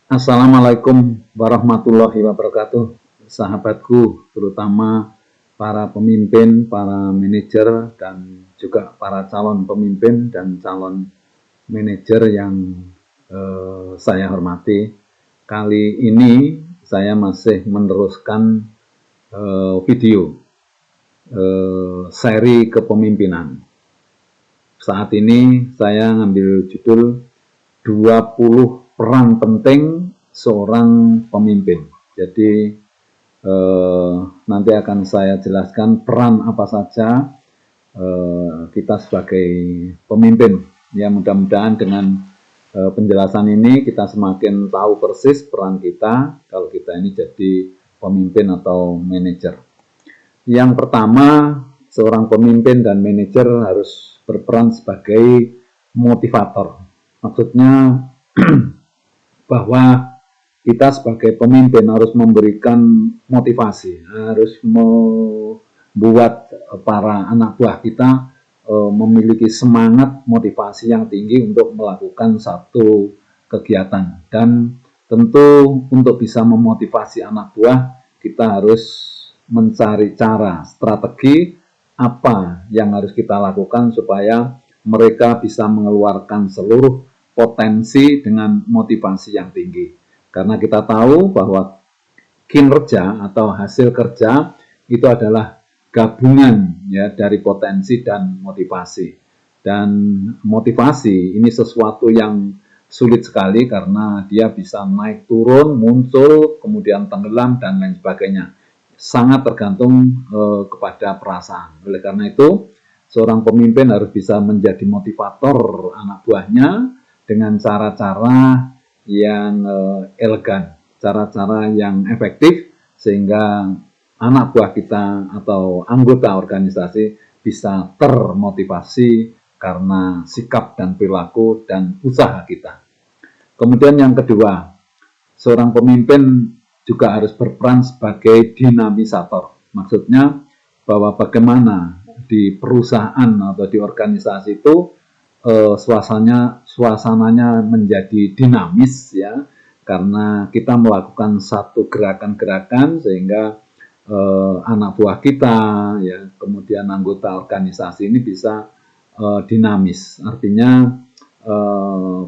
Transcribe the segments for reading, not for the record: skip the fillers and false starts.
Assalamualaikum warahmatullahi wabarakatuh, sahabatku, terutama para pemimpin, para manajer, dan juga para calon pemimpin dan calon manajer yang saya hormati. Kali ini saya masih meneruskan video seri kepemimpinan. Saat ini saya ngambil judul 20 peran penting seorang pemimpin. Jadi nanti akan saya jelaskan peran apa saja kita sebagai pemimpin. Ya, mudah-mudahan dengan penjelasan ini kita semakin tahu persis peran kita kalau kita ini jadi pemimpin atau manajer. Yang pertama, seorang pemimpin dan manajer harus berperan sebagai motivator. Maksudnya bahwa kita sebagai pemimpin harus memberikan motivasi, harus membuat para anak buah kita memiliki semangat motivasi yang tinggi untuk melakukan satu kegiatan. Dan tentu untuk bisa memotivasi anak buah, kita harus mencari cara, strategi apa yang harus kita lakukan supaya mereka bisa mengeluarkan seluruh potensi dengan motivasi yang tinggi. Karena kita tahu bahwa kinerja atau hasil kerja itu adalah gabungan ya dari potensi dan motivasi. Dan motivasi ini sesuatu yang sulit sekali karena dia bisa naik turun, muncul, kemudian tenggelam dan lain sebagainya. Sangat tergantung kepada perasaan. Oleh karena itu, seorang pemimpin harus bisa menjadi motivator anak buahnya dengan cara-cara yang elegan, cara-cara yang efektif, sehingga anak buah kita atau anggota organisasi bisa termotivasi karena sikap dan perilaku dan usaha kita. Kemudian yang kedua, seorang pemimpin juga harus berperan sebagai dinamisator. Maksudnya bahwa bagaimana di perusahaan atau di organisasi itu suasananya menjadi dinamis ya, karena kita melakukan satu gerakan-gerakan sehingga anak buah kita ya, kemudian anggota organisasi ini bisa dinamis. Artinya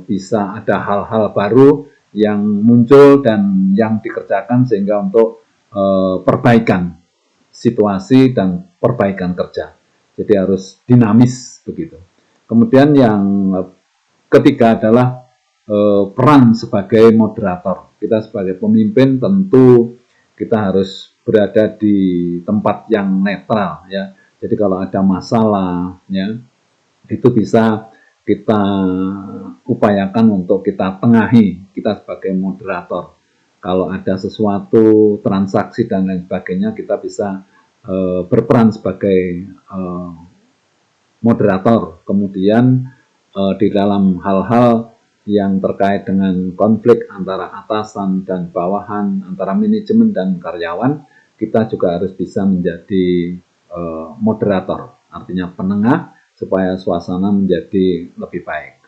bisa ada hal-hal baru yang muncul dan yang dikerjakan sehingga untuk perbaikan situasi dan perbaikan kerja. Jadi harus dinamis begitu. Kemudian yang ketiga adalah peran sebagai moderator. Kita sebagai pemimpin tentu kita harus berada di tempat yang netral ya. Jadi kalau ada masalah ya, itu bisa kita upayakan untuk kita tengahi, kita sebagai moderator. Kalau ada sesuatu transaksi dan lain sebagainya, kita bisa berperan sebagai moderator. Kemudian di dalam hal-hal yang terkait dengan konflik antara atasan dan bawahan, antara manajemen dan karyawan, kita juga harus bisa menjadi moderator, artinya penengah supaya suasana menjadi lebih baik.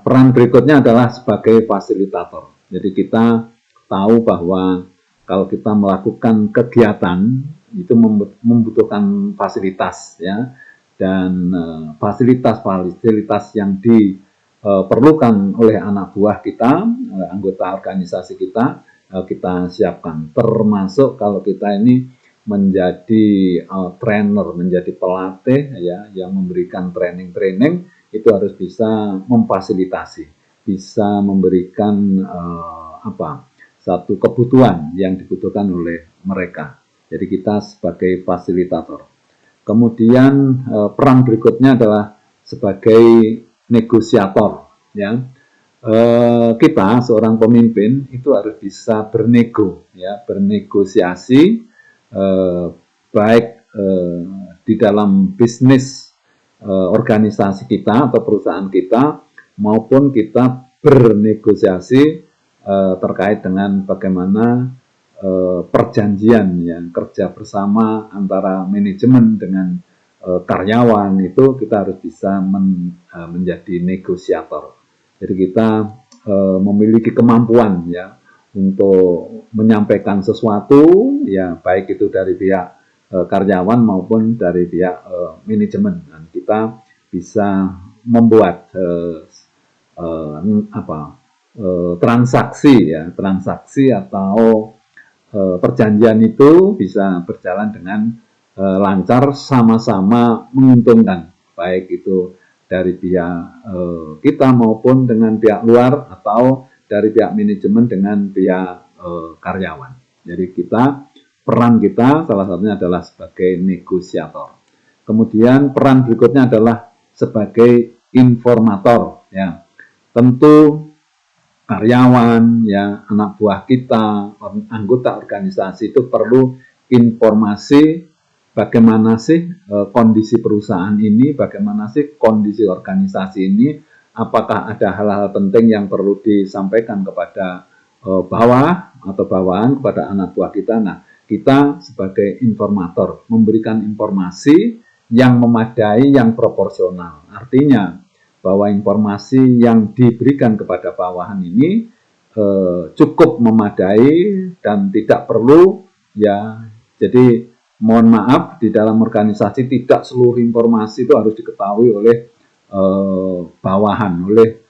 Peran berikutnya adalah sebagai fasilitator. Jadi kita tahu bahwa kalau kita melakukan kegiatan itu membutuhkan fasilitas ya, dan fasilitas yang diperlukan oleh anak buah kita, oleh anggota organisasi kita, kita siapkan. Termasuk kalau kita ini menjadi trainer, menjadi pelatih ya, yang memberikan training itu harus bisa memfasilitasi, bisa memberikan satu kebutuhan yang dibutuhkan oleh mereka. Jadi kita sebagai fasilitator. Kemudian peran berikutnya adalah sebagai negosiator ya. Kita seorang pemimpin itu harus bisa bernego ya, bernegosiasi baik di dalam bisnis organisasi kita atau perusahaan kita, maupun kita bernegosiasi terkait dengan bagaimana perjanjian ya, kerja bersama antara manajemen dengan karyawan, itu kita harus bisa menjadi negosiator. Jadi kita memiliki kemampuan ya untuk menyampaikan sesuatu ya, baik itu dari pihak karyawan maupun dari pihak manajemen, dan kita bisa membuat transaksi ya, transaksi atau perjanjian itu bisa berjalan dengan lancar, sama-sama menguntungkan, baik itu dari pihak kita maupun dengan pihak luar, atau dari pihak manajemen dengan pihak karyawan. Jadi peran kita salah satunya adalah sebagai negosiator. Kemudian peran berikutnya adalah sebagai informator ya. Tentu karyawan ya, anak buah kita, anggota organisasi itu perlu informasi bagaimana sih kondisi perusahaan ini, bagaimana sih kondisi organisasi ini, apakah ada hal-hal penting yang perlu disampaikan kepada bawah atau bawahan, kepada anak buah kita. Nah, kita sebagai informator memberikan informasi yang memadai, yang proporsional. Artinya bahwa informasi yang diberikan kepada bawahan ini cukup memadai dan tidak perlu ya. Jadi mohon maaf, di dalam organisasi tidak seluruh informasi itu harus diketahui oleh bawahan, oleh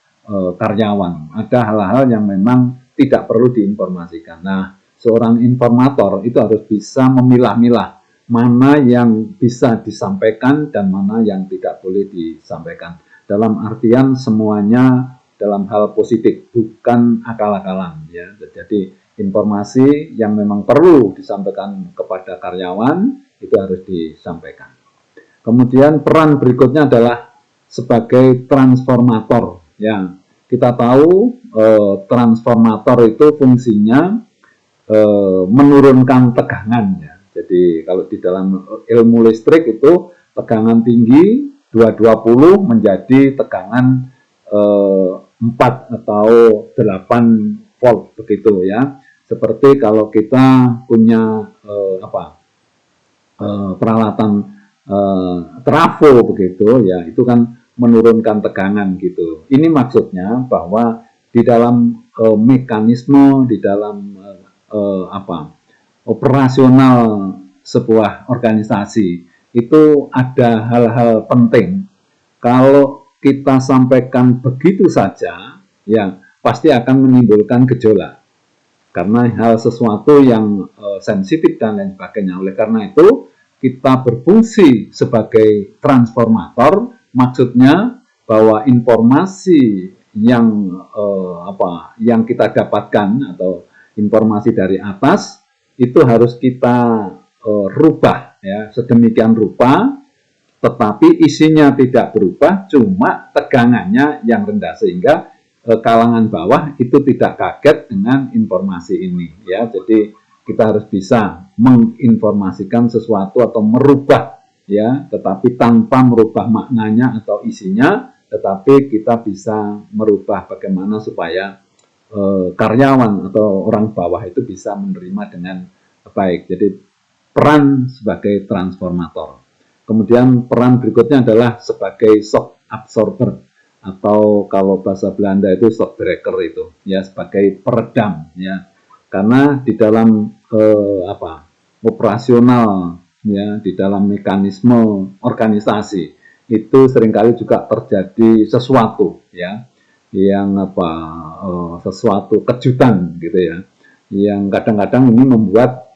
karyawan. Ada hal-hal yang memang tidak perlu diinformasikan. Nah, seorang informator itu harus bisa memilah-milah mana yang bisa disampaikan dan mana yang tidak boleh disampaikan. Dalam artian semuanya dalam hal positif, bukan akal-akalan ya. Jadi informasi yang memang perlu disampaikan kepada karyawan itu harus disampaikan. Kemudian peran berikutnya adalah sebagai transformator ya. Kita tahu transformator itu fungsinya menurunkan tegangan ya. Jadi kalau di dalam ilmu listrik itu tegangan tinggi 220 menjadi tegangan 4 atau 8 volt begitu ya. Seperti kalau kita punya peralatan trafo begitu ya, itu kan menurunkan tegangan gitu. Ini maksudnya bahwa di dalam mekanisme, di dalam operasional sebuah organisasi itu ada hal-hal penting. Kalau kita sampaikan begitu saja, ya pasti akan menimbulkan gejolak. Karena hal sesuatu yang sensitif dan lain sebagainya. Oleh karena itu, kita berfungsi sebagai transformator, maksudnya bahwa informasi yang kita dapatkan atau informasi dari atas itu harus kita rubah ya sedemikian rupa, tetapi isinya tidak berubah, cuma tegangannya yang rendah, sehingga kalangan bawah itu tidak kaget dengan informasi ini ya. Jadi kita harus bisa menginformasikan sesuatu atau merubah ya, tetapi tanpa merubah maknanya atau isinya, tetapi kita bisa merubah bagaimana supaya karyawan atau orang bawah itu bisa menerima dengan baik. Jadi peran sebagai transformator. Kemudian peran berikutnya adalah sebagai shock absorber, atau kalau bahasa Belanda itu shock breaker itu ya, sebagai peredam ya. Karena di dalam operasional ya, di dalam mekanisme organisasi itu seringkali juga terjadi sesuatu ya, yang sesuatu kejutan gitu ya, yang kadang-kadang ini membuat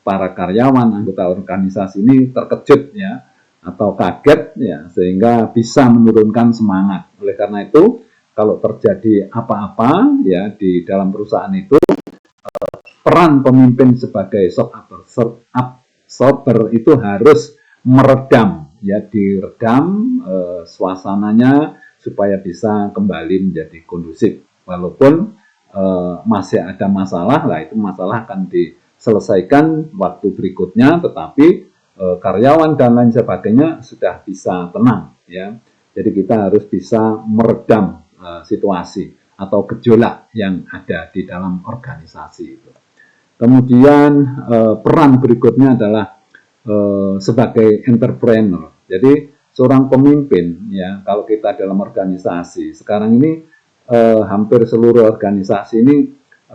para karyawan anggota organisasi ini terkejut ya, atau kaget ya, sehingga bisa menurunkan semangat. Oleh karena itu, kalau terjadi apa-apa ya di dalam perusahaan itu, peran pemimpin sebagai shock absorber itu harus meredam ya, diredam suasananya supaya bisa kembali menjadi kondusif. Walaupun masih ada masalah, lah itu masalah akan diselesaikan waktu berikutnya, tetapi karyawan dan lain sebagainya sudah bisa tenang ya. Jadi kita harus bisa meredam situasi atau gejolak yang ada di dalam organisasi itu. Kemudian peran berikutnya adalah sebagai entrepreneur. Jadi seorang pemimpin ya, kalau kita dalam organisasi sekarang ini hampir seluruh organisasi ini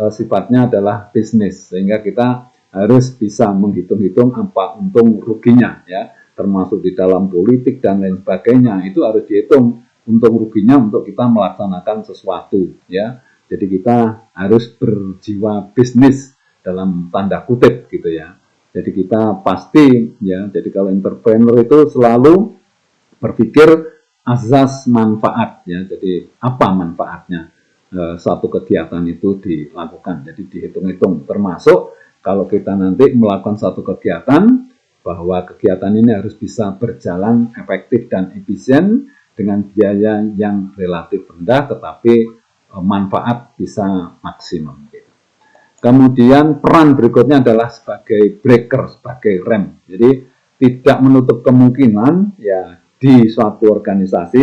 sifatnya adalah bisnis, sehingga kita harus bisa menghitung-hitung apa untung ruginya, ya, termasuk di dalam politik dan lain sebagainya. Itu harus dihitung untung ruginya untuk kita melaksanakan sesuatu, ya. Jadi kita harus berjiwa bisnis dalam tanda kutip gitu ya. Jadi kita pasti, ya, jadi kalau entrepreneur itu selalu berpikir azas manfaat, ya. Jadi apa manfaatnya suatu kegiatan itu dilakukan. Jadi dihitung-hitung, termasuk kalau kita nanti melakukan satu kegiatan, bahwa kegiatan ini harus bisa berjalan efektif dan efisien dengan biaya yang relatif rendah, tetapi manfaat bisa maksimum. Kemudian peran berikutnya adalah sebagai breaker, sebagai rem. Jadi tidak menutup kemungkinan, ya, di suatu organisasi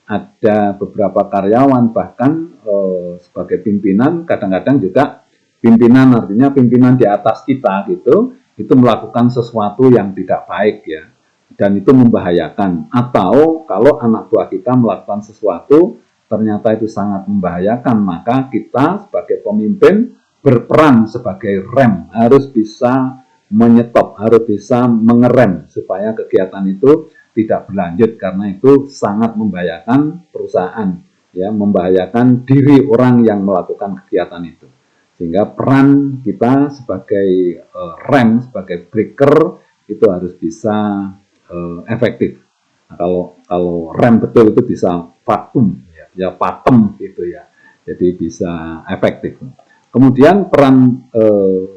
ada beberapa karyawan, bahkan sebagai pimpinan, kadang-kadang juga pimpinan, artinya pimpinan di atas kita gitu, itu melakukan sesuatu yang tidak baik, ya, dan itu membahayakan. Atau kalau anak buah kita melakukan sesuatu ternyata itu sangat membahayakan, maka kita sebagai pemimpin berperan sebagai rem, harus bisa menyetop, harus bisa mengerem supaya kegiatan itu tidak berlanjut, karena itu sangat membahayakan perusahaan, ya, membahayakan diri orang yang melakukan kegiatan itu. Sehingga peran kita sebagai rem, sebagai breaker itu harus bisa efektif. Nah, kalau rem betul itu bisa vakum, ya pakem gitu ya. Jadi bisa efektif. Kemudian peran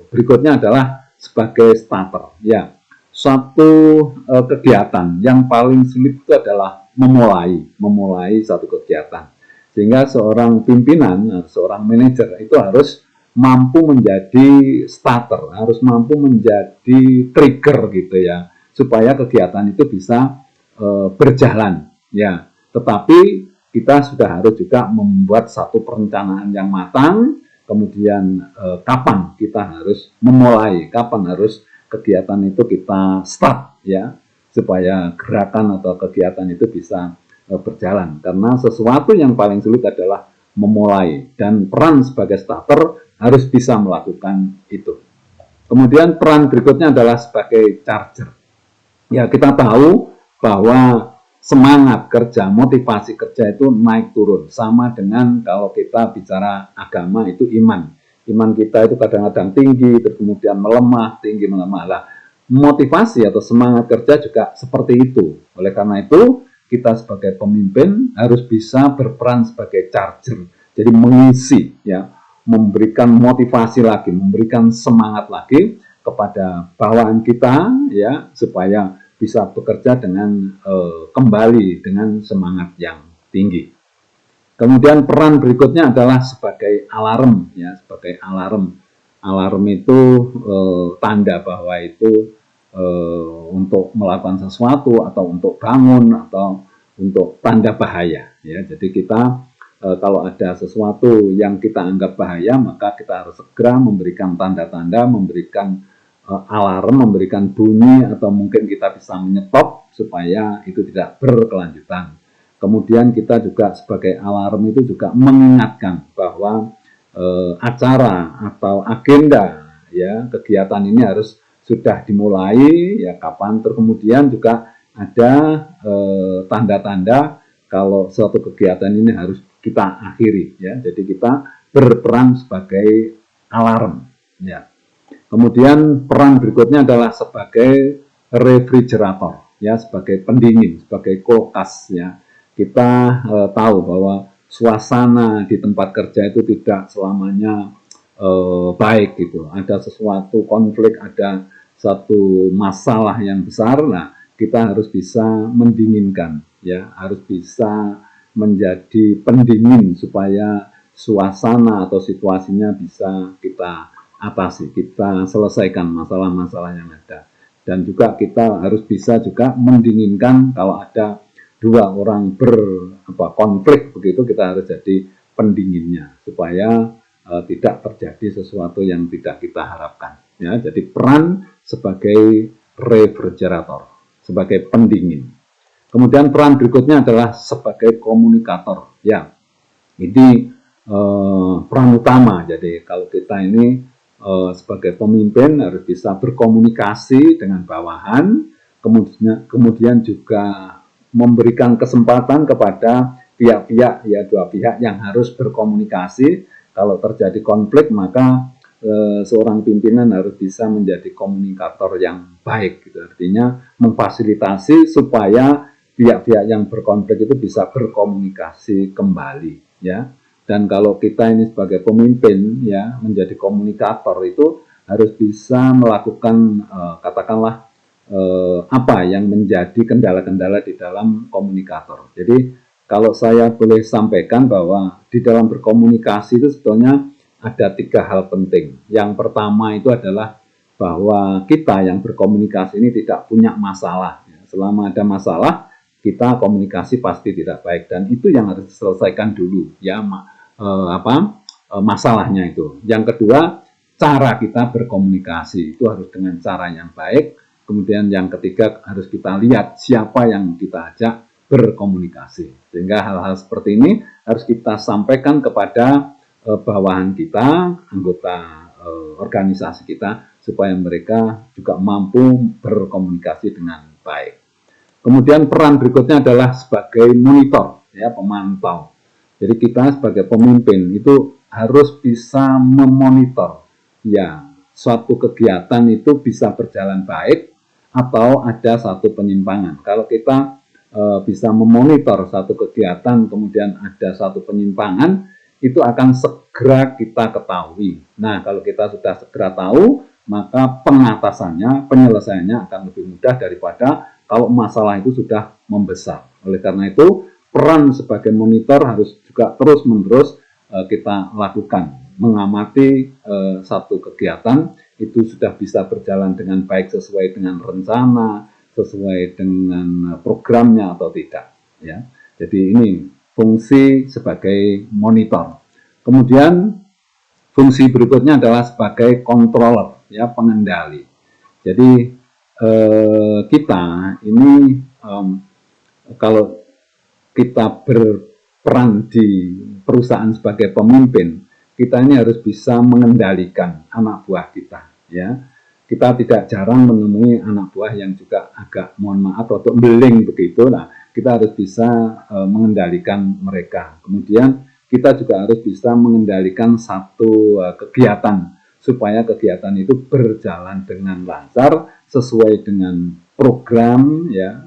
berikutnya adalah sebagai starter. Ya, suatu kegiatan yang paling sulit itu adalah memulai satu kegiatan. Sehingga seorang pimpinan, seorang manajer itu harus mampu menjadi starter, harus mampu menjadi trigger gitu ya, supaya kegiatan itu bisa berjalan. Ya, tetapi kita sudah harus juga membuat satu perencanaan yang matang. Kemudian kapan kita harus memulai, kapan harus kegiatan itu kita start, ya, supaya gerakan atau kegiatan itu bisa berjalan. Karena sesuatu yang paling sulit adalah memulai, dan peran sebagai starter harus bisa melakukan itu. Kemudian peran berikutnya adalah sebagai charger. Ya, kita tahu bahwa semangat kerja, motivasi kerja itu naik turun. Sama dengan kalau kita bicara agama, itu iman. Iman kita itu kadang-kadang tinggi, terus kemudian melemah, tinggi, melemah. Lah, motivasi atau semangat kerja juga seperti itu. Oleh karena itu, kita sebagai pemimpin harus bisa berperan sebagai charger. Jadi mengisi, ya, memberikan motivasi lagi, memberikan semangat lagi kepada bawahan kita, ya, supaya bisa bekerja dengan kembali dengan semangat yang tinggi. Kemudian peran berikutnya adalah sebagai alarm, ya, sebagai alarm. Alarm itu tanda bahwa itu untuk melakukan sesuatu atau untuk bangun atau untuk tanda bahaya, ya. Jadi kita kalau ada sesuatu yang kita anggap bahaya, maka kita harus segera memberikan tanda-tanda, memberikan alarm, memberikan bunyi, atau mungkin kita bisa menyetop supaya itu tidak berkelanjutan. Kemudian kita juga sebagai alarm itu juga mengingatkan bahwa acara atau agenda, ya, kegiatan ini harus sudah dimulai, ya, kapan. Terus kemudian juga ada tanda-tanda kalau suatu kegiatan ini harus kita akhiri, ya. Jadi kita berperan sebagai alarm, ya. Kemudian peran berikutnya adalah sebagai refrigerator, ya, sebagai pendingin, sebagai kulkas, ya. Kita tahu bahwa suasana di tempat kerja itu tidak selamanya baik gitu. Ada sesuatu konflik, ada satu masalah yang besar. Nah, kita harus bisa mendinginkan, ya, harus bisa menjadi pendingin supaya suasana atau situasinya bisa kita atasi, kita selesaikan masalah-masalah yang ada. Dan juga kita harus bisa juga mendinginkan kalau ada dua orang berkonflik begitu, kita harus jadi pendinginnya supaya tidak terjadi sesuatu yang tidak kita harapkan, ya. Jadi peran sebagai refrigerator, sebagai pendingin. Kemudian peran berikutnya adalah sebagai komunikator, ya. Ini peran utama. Jadi kalau kita ini sebagai pemimpin harus bisa berkomunikasi dengan bawahan, kemudian juga memberikan kesempatan kepada pihak-pihak, ya dua pihak yang harus berkomunikasi. Kalau terjadi konflik maka seorang pimpinan harus bisa menjadi komunikator yang baik, gitu. Artinya memfasilitasi supaya pihak-pihak yang berkonflik itu bisa berkomunikasi kembali, ya. Dan kalau kita ini sebagai pemimpin, ya, menjadi komunikator itu harus bisa melakukan katakanlah apa yang menjadi kendala-kendala di dalam komunikator. Jadi kalau saya boleh sampaikan bahwa di dalam berkomunikasi itu sebetulnya ada 3 hal penting. Yang pertama itu adalah bahwa kita yang berkomunikasi ini tidak punya masalah. Selama ada masalah, kita komunikasi pasti tidak baik, dan itu yang harus diselesaikan dulu, ya, masalahnya itu. Yang kedua, cara kita berkomunikasi itu harus dengan cara yang baik. Kemudian yang ketiga, harus kita lihat siapa yang kita ajak berkomunikasi. Sehingga hal-hal seperti ini harus kita sampaikan kepada bawahan kita, anggota organisasi kita, supaya mereka juga mampu berkomunikasi dengan baik. Kemudian peran berikutnya adalah sebagai monitor, ya, pemantau. Jadi kita sebagai pemimpin itu harus bisa memonitor, ya, suatu kegiatan itu bisa berjalan baik atau ada satu penyimpangan. Kalau kita bisa memonitor satu kegiatan kemudian ada satu penyimpangan, itu akan segera kita ketahui. Nah, kalau kita sudah segera tahu, maka pengatasannya, penyelesaiannya akan lebih mudah daripada kalau masalah itu sudah membesar. Oleh karena itu, peran sebagai monitor harus juga terus-menerus kita lakukan. Mengamati satu kegiatan itu sudah bisa berjalan dengan baik sesuai dengan rencana, sesuai dengan programnya atau tidak, ya. Jadi ini fungsi sebagai monitor. Kemudian fungsi berikutnya adalah sebagai controller, ya, pengendali. Jadi kita ini kalau kita berperan di perusahaan sebagai pemimpin, kita ini harus bisa mengendalikan anak buah kita, ya. Kita tidak jarang menemui anak buah yang juga agak, mohon maaf, atau beling begitu. Nah, kita harus bisa mengendalikan mereka. Kemudian kita juga harus bisa mengendalikan satu kegiatan supaya kegiatan itu berjalan dengan lancar sesuai dengan program, ya.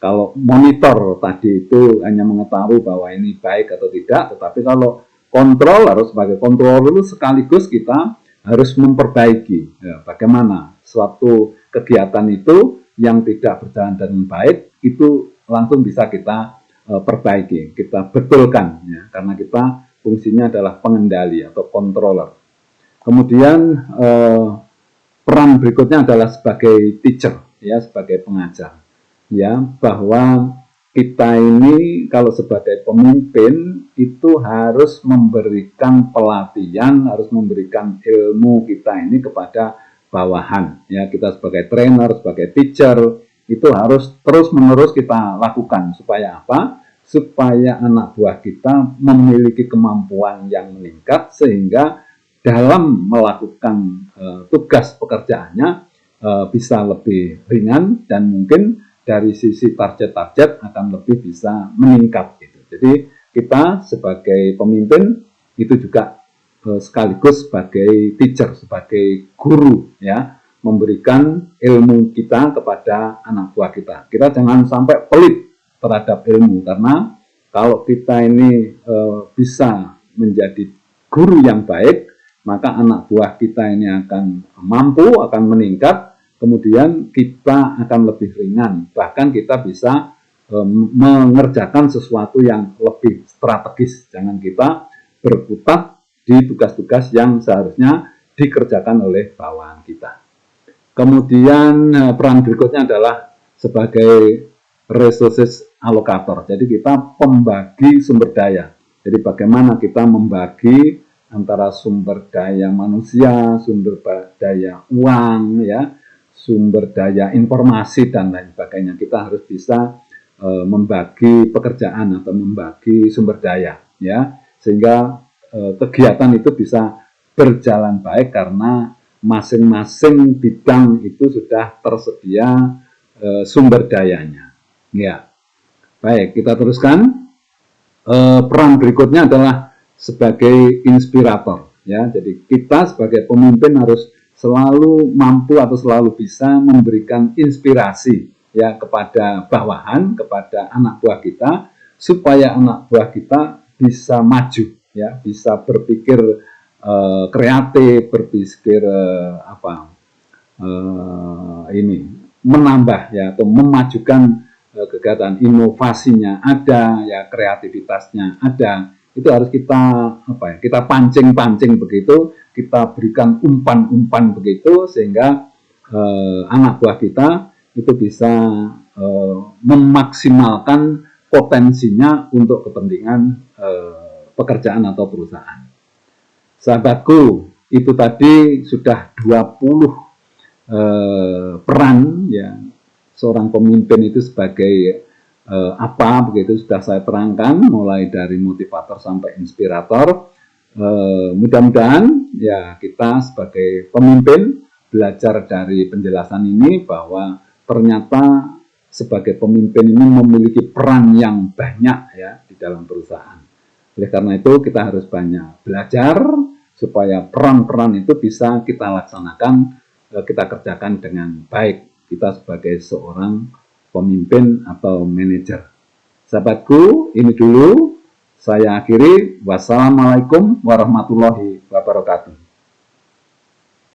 Kalau monitor tadi itu hanya mengetahui bahwa ini baik atau tidak, tetapi kalau kontrol, harus sebagai kontrol itu sekaligus kita harus memperbaiki, ya, bagaimana suatu kegiatan itu yang tidak berjalan dengan baik itu langsung bisa kita perbaiki, kita betulkan, ya, karena kita fungsinya adalah pengendali atau controller. Kemudian peran berikutnya adalah sebagai teacher, ya, sebagai pengajar, ya, bahwa kita ini kalau sebagai pemimpin itu harus memberikan pelatihan, harus memberikan ilmu kita ini kepada bawahan, ya. Kita sebagai trainer, sebagai teacher itu harus terus-menerus kita lakukan. Supaya apa? Supaya anak buah kita memiliki kemampuan yang meningkat sehingga dalam melakukan tugas pekerjaannya bisa lebih ringan dan mungkin dari sisi target-target akan lebih bisa meningkat, gitu. Jadi kita sebagai pemimpin itu juga sekaligus sebagai teacher, sebagai guru, ya, memberikan ilmu kita kepada anak buah kita. Kita jangan sampai pelit terhadap ilmu, karena kalau kita ini bisa menjadi guru yang baik, maka anak buah kita ini akan mampu, akan meningkat. Kemudian kita akan lebih ringan, bahkan kita bisa mengerjakan sesuatu yang lebih strategis. Jangan kita berkutat di tugas-tugas yang seharusnya dikerjakan oleh bawahan kita. Kemudian peran berikutnya adalah sebagai resources allocator. Jadi kita pembagi sumber daya. Jadi bagaimana kita membagi antara sumber daya manusia, sumber daya uang, ya, sumber daya informasi dan lain sebagainya. Kita harus bisa membagi pekerjaan atau membagi sumber daya, ya. sehingga kegiatan itu bisa berjalan baik karena masing-masing bidang itu sudah tersedia sumber dayanya. Ya, baik, kita teruskan. Peran berikutnya adalah sebagai inspirator. Ya, jadi kita sebagai pemimpin harus selalu mampu atau selalu bisa memberikan inspirasi ya kepada bawahan, kepada anak buah kita, supaya anak buah kita bisa maju, ya, bisa berpikir kreatif, berpikir menambah ya atau memajukan kegiatan inovasinya ada, ya kreativitasnya ada. Itu harus kita pancing begitu, kita berikan umpan begitu sehingga anak buah kita itu bisa memaksimalkan potensinya untuk kepentingan pekerjaan atau perusahaan. Sahabatku, itu tadi sudah 20 peran ya seorang pemimpin itu sebagai apa begitu sudah saya terangkan, mulai dari motivator sampai inspirator. Mudah-mudahan ya kita sebagai pemimpin belajar dari penjelasan ini bahwa ternyata sebagai pemimpin ini memiliki peran yang banyak ya di dalam perusahaan. Oleh karena itu kita harus banyak belajar supaya peran-peran itu bisa kita laksanakan, kita kerjakan dengan baik, kita sebagai seorang pemimpin atau manajer. Sahabatku, ini dulu saya akhiri. Wassalamualaikum warahmatullahi wabarakatuh.